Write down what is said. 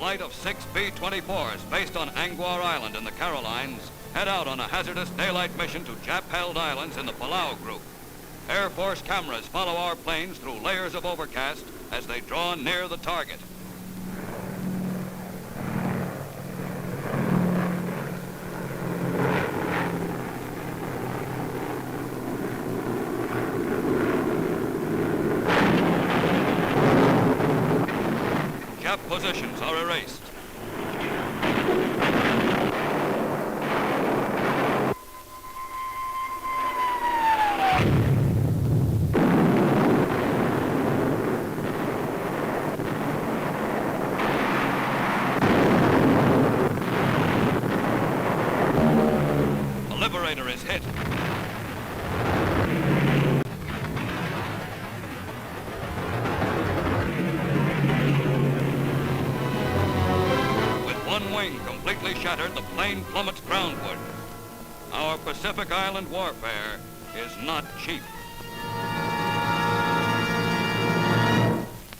flight of 6 B24s based on Anguar Island in the Carolines head out on a hazardous daylight mission to Jap-held islands in the Palau group. Air Force cameras follow our planes through layers of overcast as they draw near the target. Jap positions are erased. The Liberator is hit. One wing completely shattered, the plane plummets groundward. Our Pacific Island warfare is not cheap.